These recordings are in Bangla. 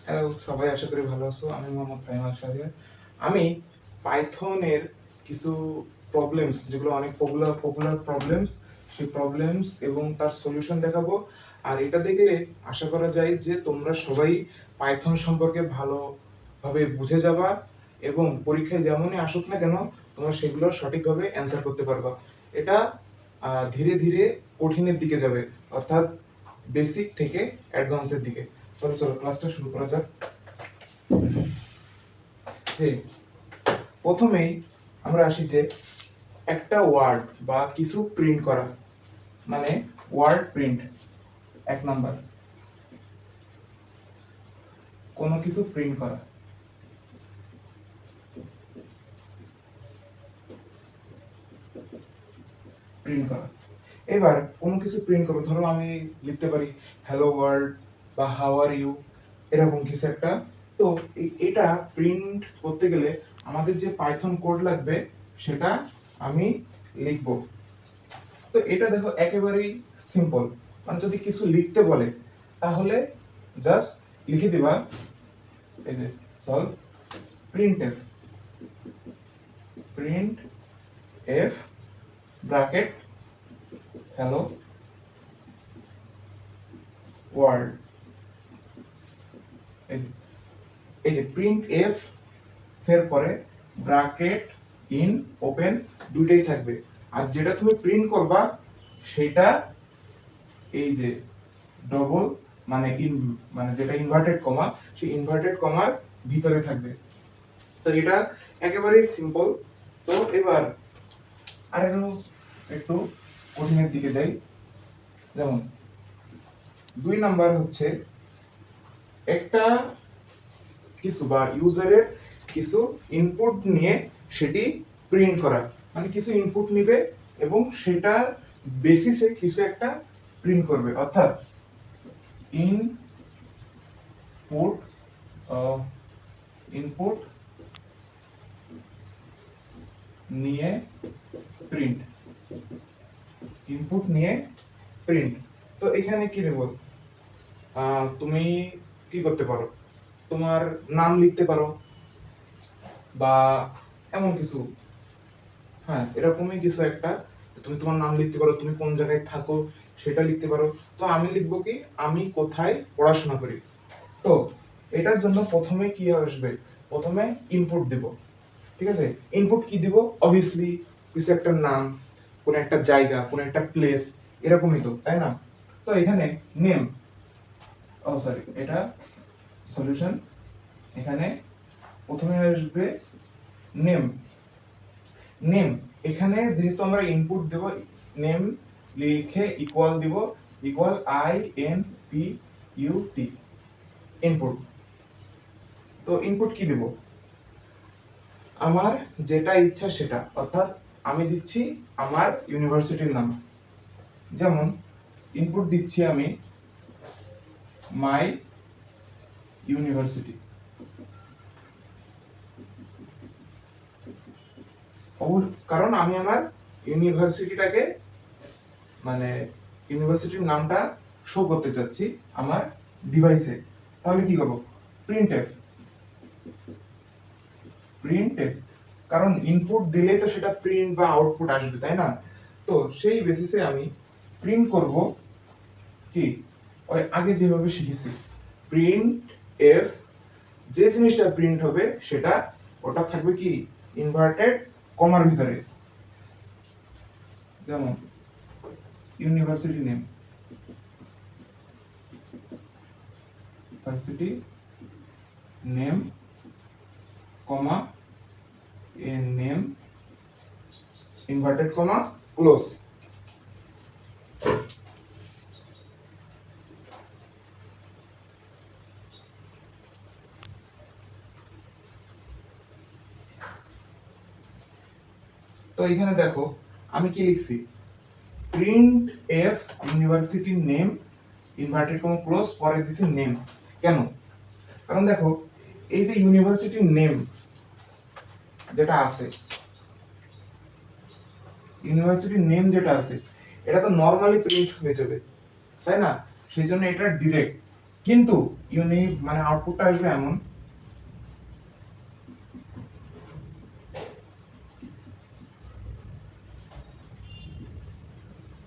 হ্যালো সবাই, আশা করি ভালো আছো। আমি মোহাম্মদ ফাইমাল শাহরিয়ার। আমি পাইথনের কিছু প্রবলেমস, যেগুলো অনেক পপুলার প্রবলেমস, সেই প্রবলেমস এবং তার সলিউশন দেখাবো। আর এটা দেখলে আশা করা যায় যে তোমরা সবাই পাইথন সম্পর্কে ভালোভাবে বুঝে যাবা এবং পরীক্ষায় যেমনই আসুক না কেন তোমরা সেগুলো সঠিকভাবে অ্যান্সার করতে পারবা। এটা ধীরে ধীরে কঠিনের দিকে যাবে, অর্থাৎ বেসিক থেকে অ্যাডভান্সের দিকে। চলো চলো ক্লাসটা শুরু করা যাক। যে প্রথমেই আমরা আসি যে একটা ওয়ার্ড বা কিছু প্রিন্ট করা, মানে ওয়ার্ড প্রিন্ট। এক নাম্বার, কোনো কিছু প্রিন্ট করা। প্রিন্ট করা এবার কোনো কিছু প্রিন্ট করবো, ধরো আমি লিখতে পারি হ্যালো ওয়ার্ল্ড বা হাউ আর ইউ, এরকম কিছু একটা। তো এটা প্রিন্ট করতে গেলে আমাদের যে পাইথন কোড লাগবে সেটা আমি লিখব। তো এটা দেখো একেবারেই সিম্পল, মানে যদি কিছু লিখতে বলে তাহলে জাস্ট লিখে দিবা এই যে solve printf, print F bracket hello world. এই যে প্রিন্ট এফ এর পরে ব্র্যাকেট ইন ওপেন দুইটাই থাকবে, আর যেটা তুমি প্রিন্ট করবা সেটা এই যে ডবল, মানে মানে যেটা ইনভার্টেড কমা, সেই ইনভার্টেড কমার ভিতরে থাকবে। তো এটা একেবারেই সিম্পল। তো এবার আরেকটু একটু কঠিনের দিকে যাই। যেমন 2 নাম্বার হচ্ছে একটা কিছু বা ইউজারের কিছু ইনপুট নিয়ে সেটি প্রিন্ট করা, মানে কিছু ইনপুট নিবে এবং সেটার বেসিসে কিছু একটা প্রিন্ট করবে, অর্থাৎ ইনপুট ইনপুট নিয়ে প্রিন্ট, ইনপুট নিয়ে প্রিন্ট। তো এখানে কি নেব, তুমি কি করতে পারো, তোমার নাম লিখতে পারো বা এমন কিছু, হ্যাঁ এরকমই কিছু একটা। তুমি তোমার নাম লিখতে পারো, তুমি কোন জায়গায় থাকো সেটা লিখতে পারো। তো আমি লিখবো কি, আমি কোথায় পড়াশোনা করি। তো এটার জন্য প্রথমে কি আসবে, প্রথমে ইনপুট দিব। ঠিক আছে, ইনপুট কি দিব, অবভিয়াসলি কিছু একটা নাম, কোন একটা জায়গা, কোন একটা প্লেস, এরকমই তো, তাই না? তো এখানে নেম, ও সরি এটা সলিউশন। এখানে প্রথমে আসবে নেম। নেম এখানে যেহেতু আমরা ইনপুট দেব, নেম লিখে ইকুয়াল দিব, ইকুয়াল INPUT, ইনপুট। তো ইনপুট কি দেব, আমার যেটা ইচ্ছা সেটা, অর্থাৎ আমি দিচ্ছি আমার ইউনিভার্সিটির নাম। যেমন ইনপুট দিচ্ছি আমি মাই ইউনিভার্সিটি। কারণ আমি আমার ইউনিভার্সিটিটাকে, মানে ইউনিভার্সিটির নামটা শো করতে চাচ্ছি আমার ডিভাইসে। তাহলে কি করব, প্রিন্টএফ, প্রিন্টএফ, কারণ ইনপুট দিলেই তো সেটা প্রিন্ট বা আউটপুট আসবে, তাই না? তো সেই বেসিসে আমি প্রিন্ট করব কি, ওই আগে যেভাবে শিখেছি, প্রিন্ট এফ, যে জিনিসটা প্রিন্ট হবে সেটা ওটা থাকবে কি ইনভার্টেড কমার ভিতরে। যেমন ইউনিভার্সিটি নেম, ইউনিভার্সিটি নেম কমা নেম ইনভার্টেড কমা ক্লোজ। তো এখানে দেখো আমি কি লিখছি, print F university name inverted comma close, পরে দিছি নেম। কেন, কারণ দেখো এই যে ইউনিভার্সিটির নেম যেটা আছে, ইউনিভার্সিটির নেম যেটা আছে এটা তো নরমালি প্রিন্ট হয়ে যাবে, তাই না? সেই জন্য এটা ডিরেক্ট কিন্তু মানে আউটপুটটা আসবে এমন,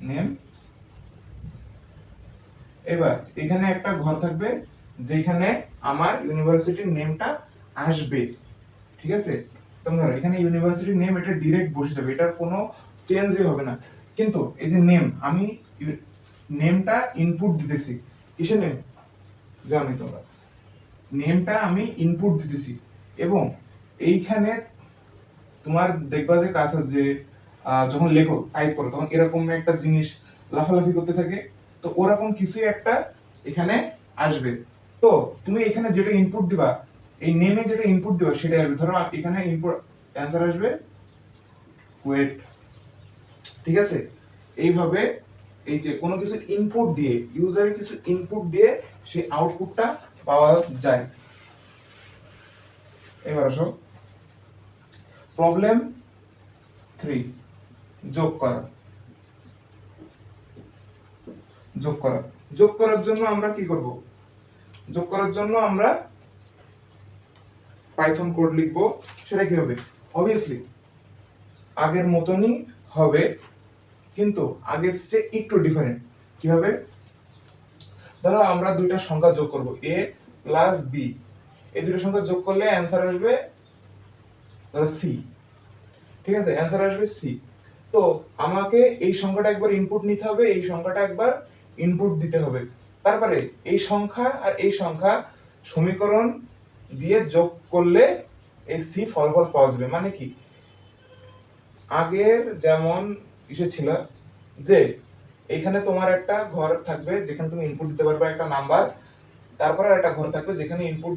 নেম। এবার এখানে একটা ঘর থাকবে যেখানে আমার ইউনিভার্সিটির নেমটা আসবে, ঠিক আছে? তোমরা ধরো এখানে ইউনিভার্সিটির নেম এটা ডাইরেক্ট বসে যাবে, এটার কোনো চেঞ্জই হবে না। কিন্তু এই যে নেম, আমি নেমটা ইনপুট দিতেছি, কিসের নেম জানি তোমরা, নেমটা আমি ইনপুট দিতেছি, এবং এইখানে তোমার দেখবা যে কাজ যে যখন লেখো টাইপ করো তখন এরকম একটা জিনিস লাফালাফি করতে থাকে, তো ওরকম কিছু একটা এখানে আসবে। তো তুমি এখানে যেটা ইনপুট দিবা, এই নেমে যেটা ইনপুট দিবা সেটা আসবে। ধরো এখানে ইনপুট অ্যান্সার আসবে ওয়েট, ঠিক আছে? এইভাবে এই যে কোনো কিছু ইনপুট দিয়ে, ইউজারের কিছু ইনপুট দিয়ে সেই আউটপুটটা পাওয়া যায়। এবার আসো প্রবলেম 3, যোগ করা। যোগ করার জন্য আমরা কি করব? যোগ করার জন্য আমরা পাইথন কোড লিখবো। সেটা কি হবে? অবভিয়াসলি আগের মতনই হবে, কিন্তু আগের চেয়ে একটু ডিফারেন্ট। কি হবে? ধরো আমরা দুইটা সংখ্যা যোগ করব, a প্লাস b। এই দুটো সংখ্যা যোগ করলে অ্যান্সার আসবে ধরো c, ঠিক আছে? অ্যান্সার আসবে c। তো আমাকে এই সংখ্যাটা একবার ইনপুট নিতে হবে, এই সংখ্যাটা একবার ইনপুট দিতে হবে। তারপরে এই সংখ্যা আর এই সংখ্যা সমীকরণ দিয়ে যোগ করলে এই সি ফলাফল পাওয়া যাবে। মানে কি, আগের যেমন ইসে ছিল যে এখানে তোমার একটা ঘর থাকবে যেখানে তুমি ইনপুট দিতে পারবে একটা নাম্বার, তারপরে একটা ঘর থাকবে যেখানে ইনপুট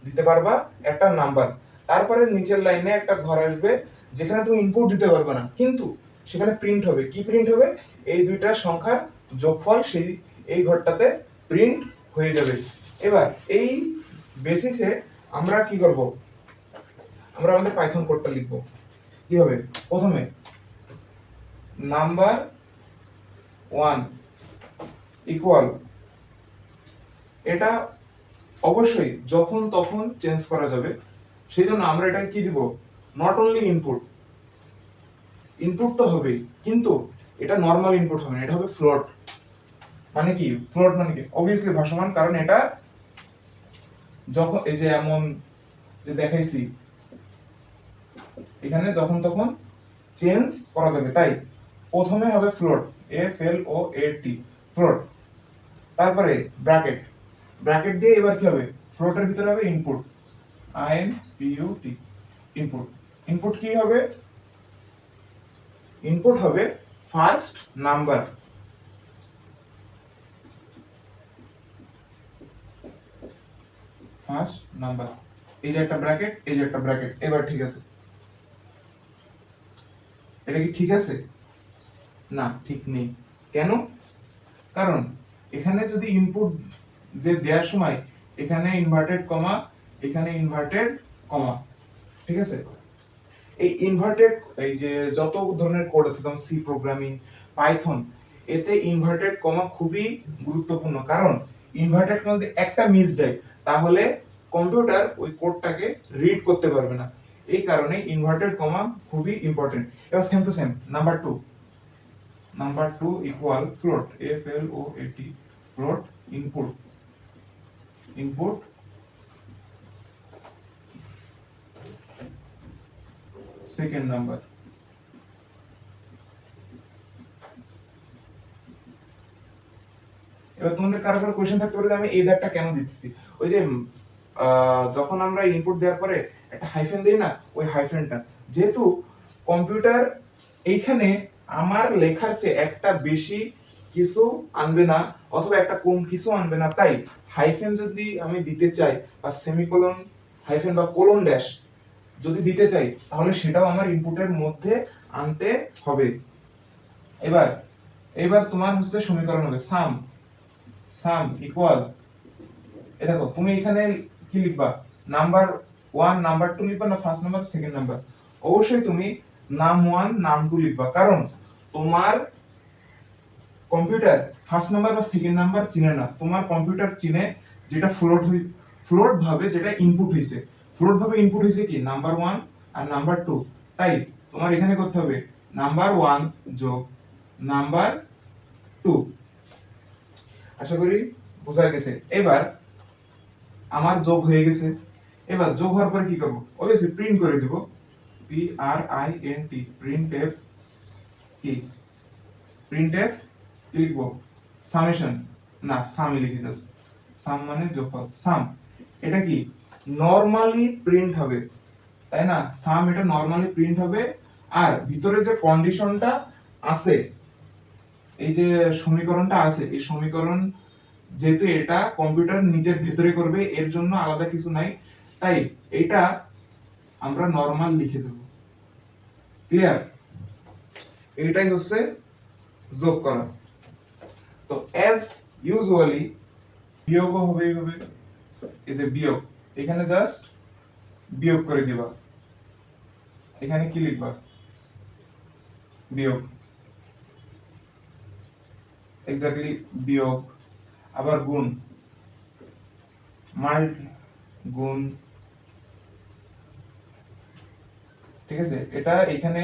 দিতে পারবা একটা নাম্বার, তারপরে নিচের লাইনে একটা ঘর আসবে যেখানে তুমি ইনপুট দিতে পারবে না, কিন্তু সেখানে প্রিন্ট হবে। কি প্রিন্ট হবে? এই দুইটা সংখ্যার যোগফল সেই এই ঘরটাতে প্রিন্ট হয়ে যাবে। এবার এই বেসিসে আমরা কি করব? আমরা আমাদের পাইথন কোডটা লিখব। কি হবে? প্রথমে নাম্বার 1 ইকুয়াল, এটা অবশ্যই যখন তখন চেঞ্জ করা যাবে, সেই জন্য আমরা এটা কি দিব? নট অনলি ইনপুট, ইনপুট তো হবেই, কিন্তু এটা নর্মাল ইনপুট হবে না, এটা হবে ফ্লোট। মানে কি ফ্লোট? মানে কি অবভিয়াসলি ভাসমান, কারণ এটা যখন এই যে এমন যে দেখাইছি এখানে যখন তখন চেঞ্জ করা যাবে, তাই প্রথমে হবে ফ্লোট, FLOAT, ফ্লোট। তারপরে ব্র্যাকেট, ব্র্যাকেট দিয়ে এবার কি হবে? ফ্লোটের ভিতরে হবে ইনপুট, INPUT, ইনপুট। ইনপুট কি হবে? ইনপুট হবে ফার্স্ট নাম্বার। ফার্স্ট নাম্বার, এই যে একটা ব্র্যাকেট, এই যে একটা ব্র্যাকেট। এবার ঠিক আছে? এটা কি ঠিক আছে? না, ঠিক নেই। কেন? কারণ এখানে যদি ইনপুট যে দেওয়ার সময় এখানে ইনভার্টেড কমা, এখানে ইনভার্টেড কমা, ঠিক আছে? এই ইনভার্টেড, এই যে যত ধরনের কোড আছে যেমন সি প্রোগ্রামিং, পাইথন, এতে ইনভার্টেড কমা খুবই গুরুত্বপূর্ণ। কারণ ইনভার্টেড কমা যদি একটা মিস যায় তাহলে কম্পিউটার ওই কোডটাকে রিড করতে পারবে না। এই কারণে ইনভার্টেড কমা খুবই ইম্পর্টেন্ট। এবার same to same number 2 equal float, FLOAT, float input second number. এবার তোমাদের কারো কারো কোশ্চেন থাকতে পারে আমি এই দাগটা কেন দিতেছি। ওই যে যখন আমরা ইনপুট দেওয়ার পরে একটা হাইফেন দেই না, ওই হাইফেনটা যেহেতু কম্পিউটার এইখানে আমার লেখার চেয়ে একটা বেশি কিছু আনবে না অথবা একটা কম কিছু আনবে না, তাই হাইফেন যদি আমি দিতে চাই বা সেমিকোলন হাইফেন বা কোলন ড্যাশ যদি দিতে চাই তাহলে সেটাও আমার ইনপুটের মধ্যে আনতে হবে। এবার এবার তোমার হচ্ছে সমীকরণ হবে সাম ইকুয়াল, এ দেখো তুমি এখানে কি লিখবা? নাম্বার 1 নাম্বার 2 লিখবা না ফার্স্ট নাম্বার সেকেন্ড নাম্বার? অবশ্যই তুমি নাম 1 নাম 2 লিখবা, কারণ তোমার কম্পিউটার ফার্স্ট নাম্বার বা সেকেন্ড নাম্বার চিনে না, তোমার কম্পিউটার চিনে যেটা ফ্লোট ভাবে যেটা ইনপুট হয়েছে, ফ্লোট ভাবে ইনপুট হয়েছে কি নাম্বার 1 আর নাম্বার 2। তাই তোমার এখানে করতে হবে নাম্বার 1 যোগ নাম্বার 2। আশা করি বোঝা গেছে। এবার আমার যোগ হয়ে গেছে। এবার যোগ হওয়ার পরে কি করব, অবভিয়াসলি প্রিন্ট করে দেব, P R I N T, printf. কি প্রিন্টএফ কি লিখবো, সামেশন, না সামই লিখে জাস্ট, সাম মানে যোগফল, সাম। এটা কি নরমালি প্রিন্ট হবে, তাই না, সাম এটা নরমালি প্রিন্ট হবে। আর ভিতরে যে কন্ডিশনটা আছে, এই যে সমীকরণটা আছে, এই সমীকরণ যেহেতু এটা কম্পিউটার নিজের ভেতরে করবে, এর জন্য আলাদা কিছু নাই, তাই এটা আমরা নরমাল লিখে দেব। ক্লিয়ার? এইটাই হচ্ছে যোগ করা। তো অ্যাজ ইউজুয়ালি বিয়োগ হবে এইভাবে, এই যে বিয়োগ, এখানে জাস্ট বিয়োগ করে দিবা, এখানে কি লিখবা, বিয়োগ, এক্স্যাক্টলি বিয়োগ। আবার গুণ, মাল্ট, গুণ, ঠিক আছে। এটা এখানে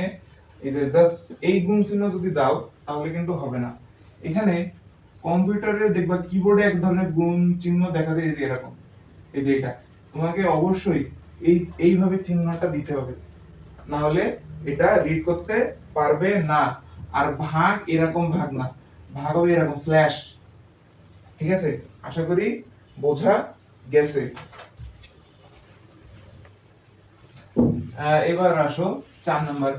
এই যে জাস্ট এই গুণ চিহ্ন যদি দাও তাহলে কিন্তু হবে না। এখানে কম্পিউটারে দেখবা কিবোর্ডে এক ধরনের গুণ চিহ্ন দেখা যায়, এই যে এরকম, এই যে এটা তোমাকে অবশ্যই এইভাবে চিহ্নটা দিতে হবে, না হলে এটা রিড করতে পারবে না। আর ভাগ এরকম ভাগ না, ভাগ হবে এরকম স্ল্যাশ। ঠিক আছে, আশা করি বোঝা গেছে। এবার আসো 4 নাম্বার।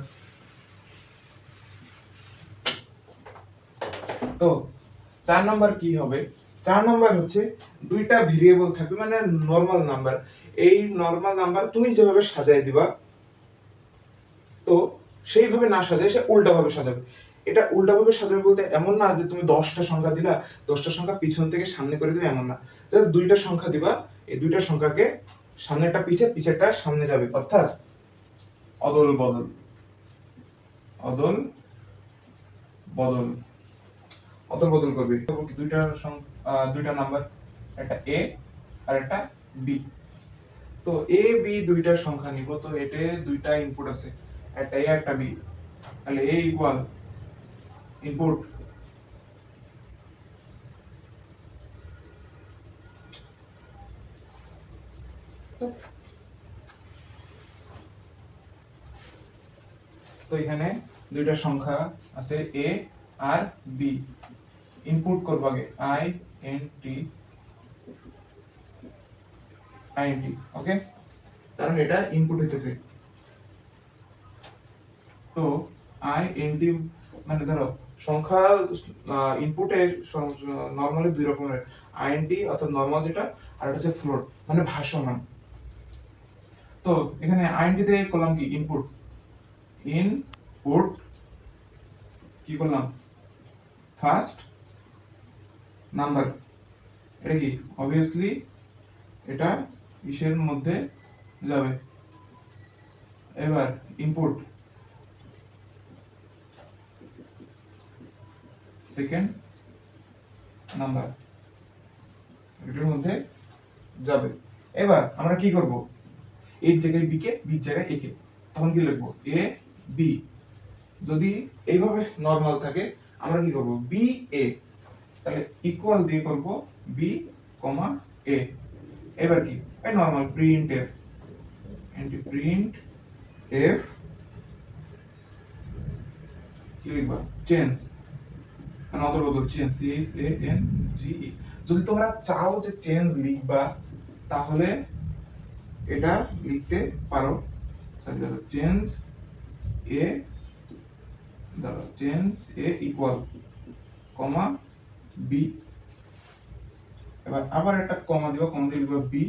তো 4 নাম্বার কি হবে, 4 নাম্বার হচ্ছে দুইটা ভেরিয়েবল থাকবে, মানে নরমাল নাম্বার। এই নরমাল নাম্বার তুমি যেভাবে সাজায় দিবা, তো সেইভাবে না সাজায় সে উল্টা ভাবে সাজাবে। এটা উল্টা ভাবে সাজাবে বলতে এমন না যে তুমি 10টা সংখ্যা দিলা, 10টা সংখ্যা পিছন থেকে সামনে করে দিবে, এমন না। জাস্ট দুইটা সংখ্যা দিবা, এই দুইটা সংখ্যাকে সামনেরটা পিছে, পিছেরটা সামনে যাবে, অর্থাৎ অদল বদল, অদল বদল, অদল বদল করবে। দুইটা নাম্বার, একটা এ আর একটা বি। তো এ বি দুইটা সংখ্যা নিব, তো এতে দুইটা ইনপুট আছে, একটা এ একটা বি, তাহলে এ ইকুয়াল ইনপুট তো এখানে দুইটা সংখ্যা আছে এ আর বি, ইনপুট করব আগে আই এন টি, ওকে, কারণ এটা ইনপুট হইতেছে। তো আই এন টি মানে ধরো সংখ্যা ইনপুটে নরমালি দুই রকমের, আইএনটি অর্থাৎ নরমাল যেটা, আর এটা হচ্ছে ফ্লোট মানে ভাসমান। তো এখানে আইএনটি তে করলাম কি ইনপুট, ইনপুট কি করলাম ফার্স্ট নাম্বার, এটা কি অবভিয়াসলি এটা ইসের মধ্যে যাবে। এবার ইনপুট সেকেন্ড নাম্বার, এটার মধ্যে যাবে। এবার আমরা কি করব, এর জায়গায় বি কে, বির জায়গায় এ কে, তখন কি লিখবো এ বি। যদি এইভাবে নরমাল থাকে আমরা কি করব, বি এ, তাহলে ইকুয়াল দিয়ে করব বি কমা এ। এবার কি এই normal printf, printf কি লিখবা, চেঞ্জ, মানে অদল বদল, change, C H A N G E. যদি তোমরা চাও যে চেঞ্জ লিখবা তাহলে এটা লিখতে পারো, চেঞ্জ এ, দাঁড়াও, চেঞ্জ এ ইকুয়াল কমা বি। এবার আবার একটা কমা দিবা, কমা দিয়ে দিবা বি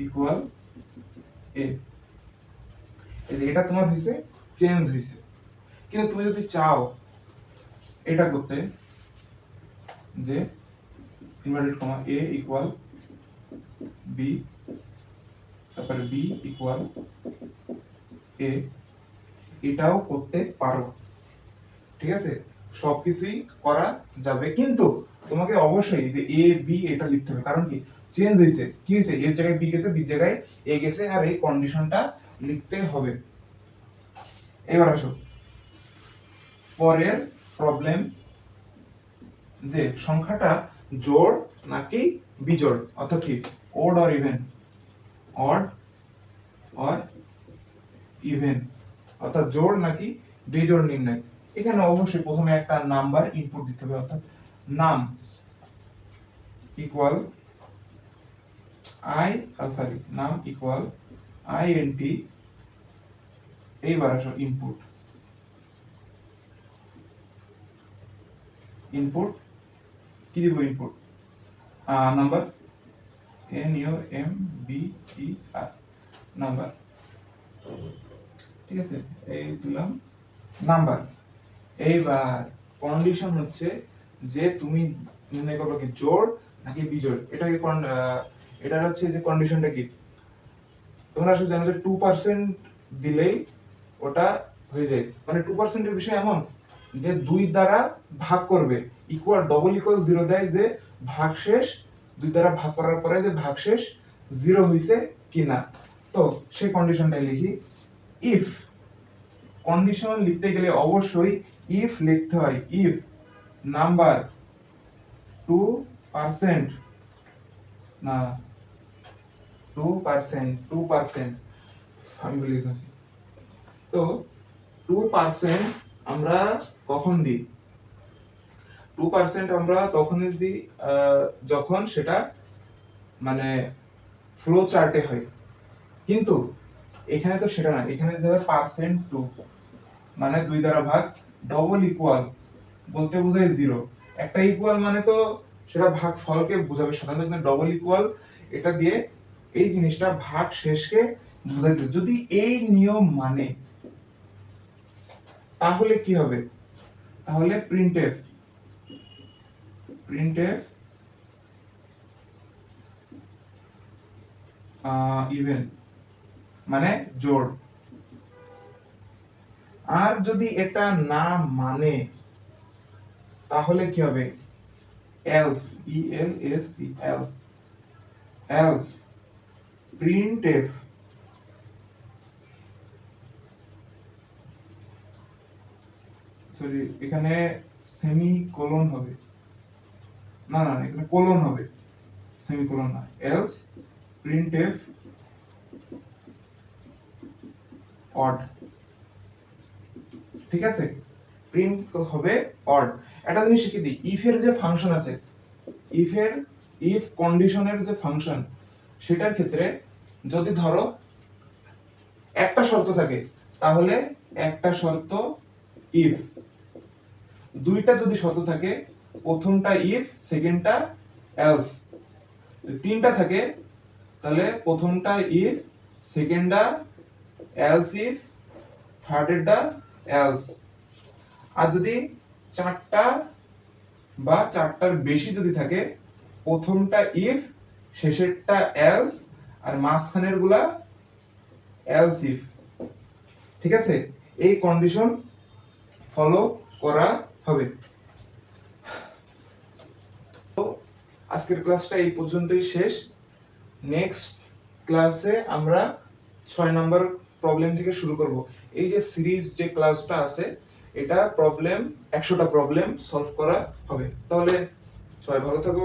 ইকুয়াল এ। এটা তোমার হইছে চেঞ্জ হইছে। কিন্তু তুমি যদি চাও এটা করতে, যে ইনভার্টেড কমা এ ইকুয়াল বি, তারপরে বি ইকুয়াল এ, এটাও করতে পারো, ঠিক আছে। সবকিছুই করা যাবে, কিন্তু তোমাকে অবশ্যই যে এ বি এটা লিখতে হবে। কারণ কি, চেঞ্জ হয়েছে, কি হয়েছে, এর জায়গায় বি গেছে, বি জায়গায় এ গেছে, আর এই কন্ডিশনটা লিখতে হবে। এবার আসো পরের প্রবলেম, যে সংখ্যাটা জোড় নাকি বিজোড়, অর্থাৎ কি odd or even, odd or even, অর্থাৎ জোড় নাকি বিজোড় নির্ণয়। এখানে অবশ্যই প্রথমে একটা নাম্বার ইনপুট দিতে হবে, অর্থাৎ নাম ইকুয়াল নাম ইকুয়াল INT, এইবার আসো ইনপুট, কি দিব ইনপুট, নাম্বার NUMBER, নাম্বার, ঠিক আছে, এই দিলাম নাম্বার। এইবার কন্ডিশন হচ্ছে যে তুমি নির্ণয় করবে কি জোড় নাকি বিজোড়, এটাকে এটা হচ্ছে যে কন্ডিশনটা কি, তোমরা আসলে জানো যে 2% দিলেই ওটা হয়ে যায়, মানে 2% এর বিষয় এমন যে 2 দ্বারা ভাগ করবে, ডবল ইকুয়াল 0 দেয় যে ভাগশেষ 2 দ্বারা ভাগ করার পরে যে ভাগশেষ 0 হইছে কিনা। তো সেই কন্ডিশনটাই লিখি। ইফ, কন্ডিশন লিখতে গেলে অবশ্যই ইফ লিখতে হয়। ইফ নাম্বার 2% না 2% আমি বলে দিচ্ছি। তো 2% আমরা কখন দিই, 2% আমরা তখনই দিই যখন সেটা মানে ফ্লো চার্টে হয়, কিন্তু এখানে তো সেটা না, এখানে ধরো %2 মানে 2 দ্বারা ভাগ, ডবল ইকুয়াল বলতে বোঝায় 0, একটা ইকুয়াল মানে তো সেটা ভাগ ফলকে বোঝাবে, সাধারণত ডবল ইকুয়াল এটা দিয়ে এই জিনিসটা ভাগ শেষকে বোঝাইতে। যদি এই নিয়ম মানে তাহলে কি হবে, তাহলে প্রিন্টএফ ইভেন মানে জোড়। আর যদি এটা না মানে তাহলে কি হবে, else, else printf, সরি এখানে সেমিকোলন হবে, না এখানে কোলন হবে, সেমিকোলন না, else printf odd, ঠিক আছে, প্রিন্ট হবে অড। একটা জিনিস শিখে দিই, ইফ এর যে ফাংশন আছে, ইফ কন্ডিশনের যে ফাংশন, সেটার ক্ষেত্রে যদি ধরো একটা শর্ত থাকে, তাহলে একটা শর্ত ইফ, দুইটা যদি শর্ত থাকে, প্রথমটা ইফ, সেকেন্ডটা এলস, তিনটা থাকে তাহলে প্রথমটা ইফ, সেকেন্ডটা এলস ইফ, থার্ডেরটা এলস। আর যদি চারটা বা চারটার বেশি যদি থাকে, প্রথমটা ইফ, শেষেরটা এলস, আর মাঝখানের গুলা এলস ইফ, ঠিক আছে, এই কন্ডিশন ফলো করা হবে। তো আজকের ক্লাসটা এই পর্যন্তই শেষ। নেক্সট ক্লাসে আমরা 6 নম্বর প্রবলেম থেকে শুরু করব। এই যে সিরিজ যে ক্লাসটা আছে, এটা প্রবলেম 100টা প্রবলেম সলভ করা হবে। তাহলে সবাই ভালো থাকো।